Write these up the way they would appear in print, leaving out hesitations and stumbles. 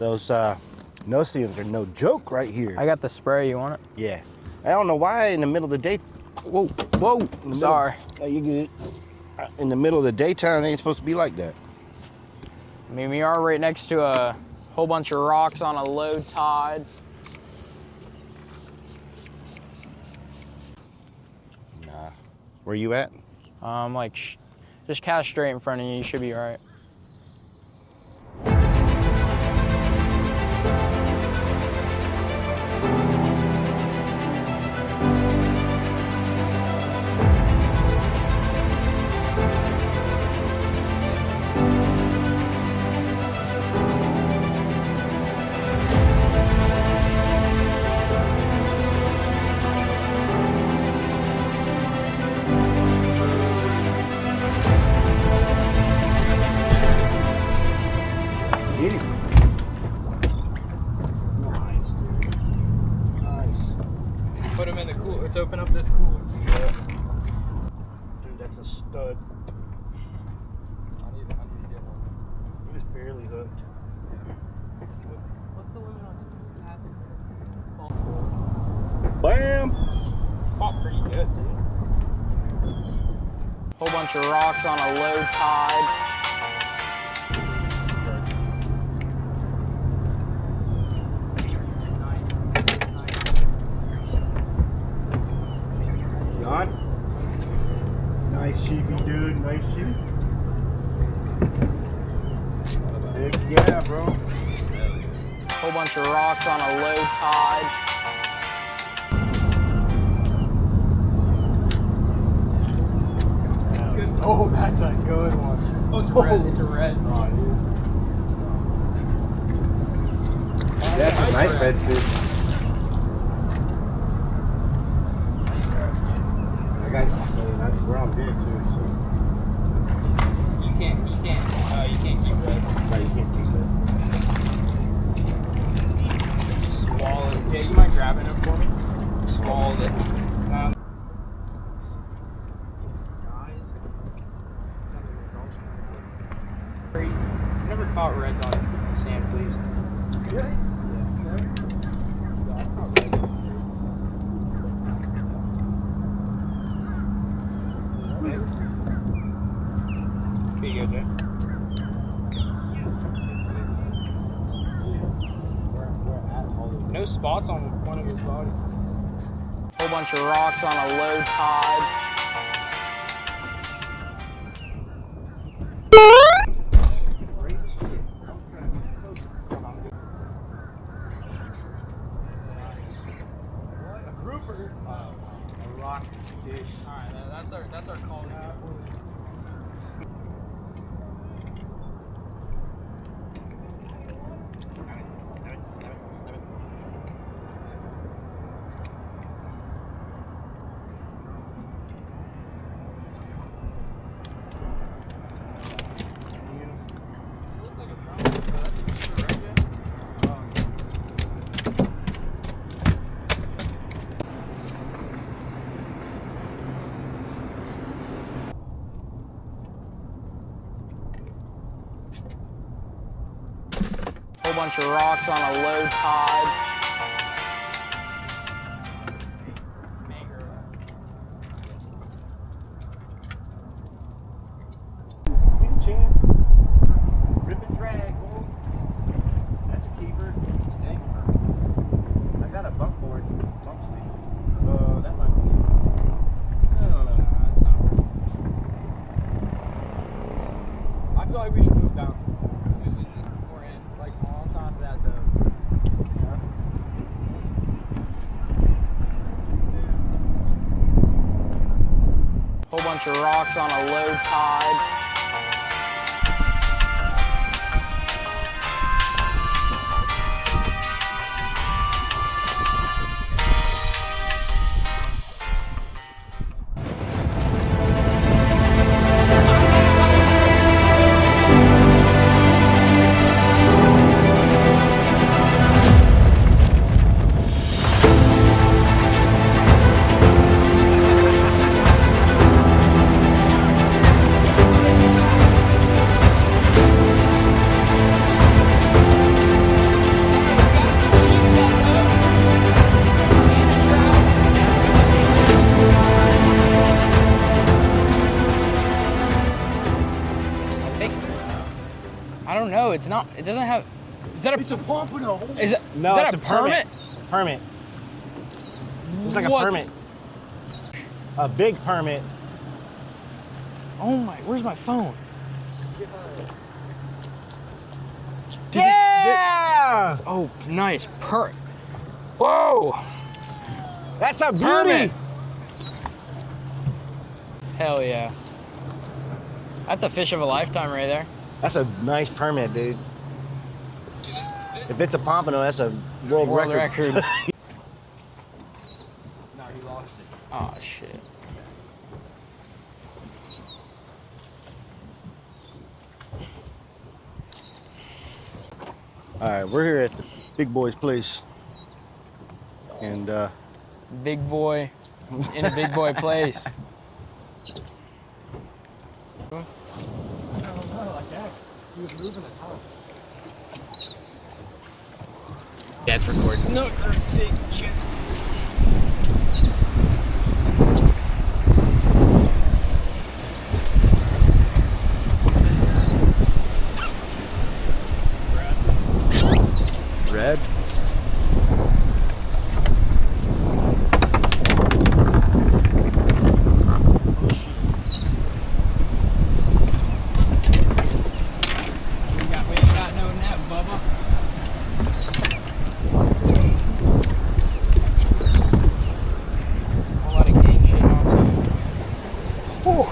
Those no-see-ums are no joke right here. I got the spray. You want it? Yeah. I don't know why in the middle of the day. Whoa, whoa. Sorry. No, you good. In the middle of the daytime, they ain't supposed to be like that. I mean, we are right next to a whole bunch of rocks on a low tide. Nah. Where you at? Like, just cast straight in front of you. You should be all right. Get him. Nice, dude. Nice. Put them in the cooler. Let's open up this cooler. Yeah. Dude, that's a stud. I need to get one. He was barely hooked. What's the limit on this? Bam! Fought pretty good, dude. Whole bunch of rocks on a low tide. Nice sheepy, dude. Nice sheep. Heck yeah, bro. Whole bunch of rocks on a low tide. Oh, that's a good one. Oh, it's red. It's a red. Oh, dude. That's a nice redfish. That's where I'm big too, so. You can't keep red. No, you can't keep that. Swallow it. Jay, you mind grabbing it for me? Swallow it. Crazy. Never caught reds on sand fleas. Really? Here you go, Jay. No spots on one of his body. Whole bunch of rocks on a low tide. A grouper. A rock fish. Alright, that's our call now. Whole bunch of rocks on a low tide. Win champ. Rip and drag, boy. That's a keeper. Dang. I got a buckboard. Bumps me. That might be it. No, That's not right. I feel like we should move down. We're in, like, on top of that, though. Whole bunch of rocks on a low tide. don't know. It's not. It doesn't have. Is that a? It's a pompano. Is it? No, is that it's a permit? Permit. It's like a What? permit. A big permit. Oh my! Where's my phone? Yeah! Oh, nice. Whoa! That's a beauty. Permit. Hell yeah. That's a fish of a lifetime right there. That's a nice permit, dude. If it's a pompano, that's a world record. No, he lost it. Oh shit. All right, we're here at the big boy's place, and Big boy in a big boy place. I don't know, I guess he was moving the top. Yeah, it's recording. No, shit. Red. We ain't got no net, Bubba. A lot of gang shit on too. Whew.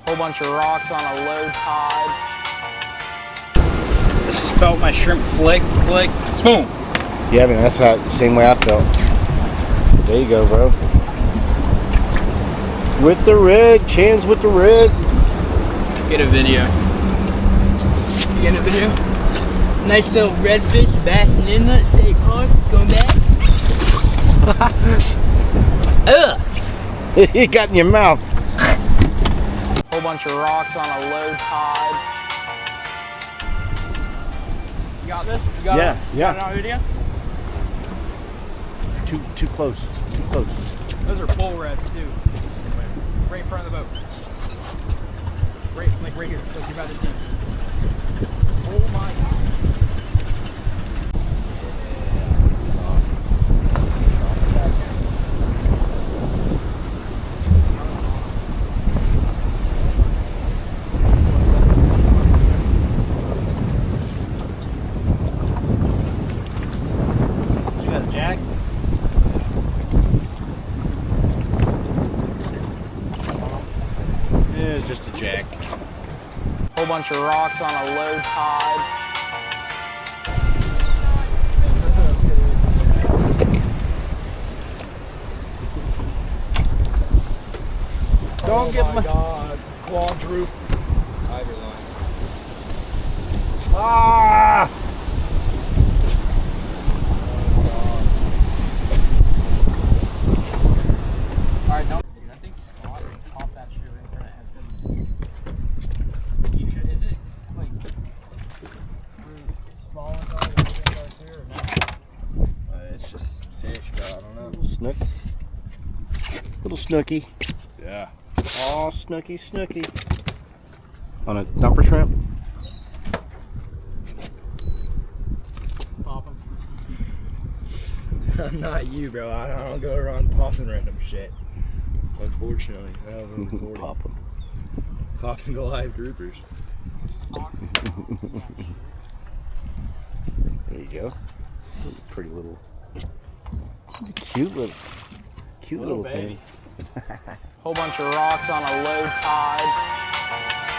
Whole bunch of rocks on a low tide. Just felt my shrimp flick, boom. Yeah, man, that's the same way I felt. There you go, bro. With the red, Chan's with the red. Get a video. You getting a video? Nice little redfish, Sebastian Inlet, State Park, going back. Ugh! You got in your mouth. Whole bunch of rocks on a low tide. You got this? You got Yeah, it? yeah. Got it on video? Too close. Too close. Those are bull reds too. Right in front of the boat. Right here. Like you're about to see. Oh my God. You got a jack? Yeah, it's just a jack. Whole bunch of rocks on a low tide. Don't get my God, quadruple. Either line. ah! Alright, don't. That thing's slaughtering. Pop that shit right there. Is it like small enough right there or not? It's just fish, bro. I don't know. Little snook. Little snooky. Yeah. Oh, snooky, snooky. On a thumper shrimp? Pop 'em. I'm not you, bro. I don't go around popping random shit. Unfortunately, I have a recording. Pop 'em. Popping Goliath groupers. There you go. Pretty little. Cute little baby. thing. Whole bunch of rocks on a low tide.